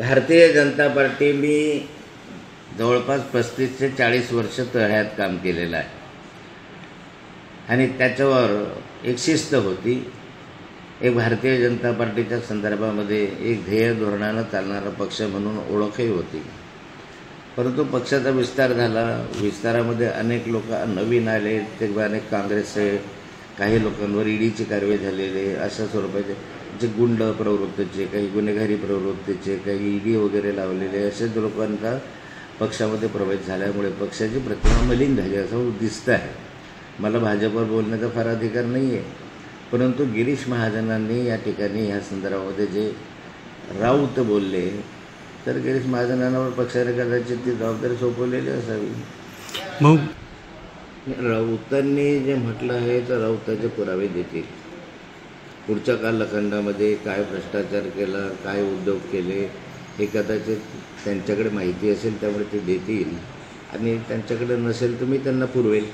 Bharatiya Janata party मी जवळपास 35 ते 40 वर्ष तळ्यात काम केलेलं आहे आणि त्याच्यावर एक शिस्त होती. एक भारतीय जनता पार्टीच्या संदर्भामध्ये एक ध्येय धोरणानं चालणारा पक्ष म्हणून ओळखही होती. परंतु पक्षाचा विस्तार झाला. विस्तारामध्ये अनेक लोक नवीन आले, ते अनेक काँग्रेसचे, काही लोकांवर ईडीची कारवाई झालेली, अशा स्वरूपाचे जे गुंड प्रवृत्तीचे, काही गुन्हेगारी प्रवृत्तीचे, काही ईडी वगैरे लावलेले असेच लोकांचा पक्षामध्ये प्रवेश झाल्यामुळे पक्षाची प्रतिमा मलिन झाली असं दिसतं आहे. मला भाजपवर बोलण्याचा फार अधिकार नाही आहे, परंतु गिरीश महाजनांनी या ठिकाणी ह्या संदर्भामध्ये जे राऊत बोलले, तर गिरीश महाजनांवर पक्षाने कदाचित ती जबाबदारी सोपवलेली असावी. मग राऊतांनी जे म्हटलं आहे तर राऊताचे पुरावे देतील. पुढच्या कालखंडामध्ये काय भ्रष्टाचार केला, काय उद्योग केले हे कदाचित त्यांच्याकडे माहिती असेल, त्यामुळे ते देतील, आणि त्यांच्याकडे नसेल तर मी त्यांना पुरवेल.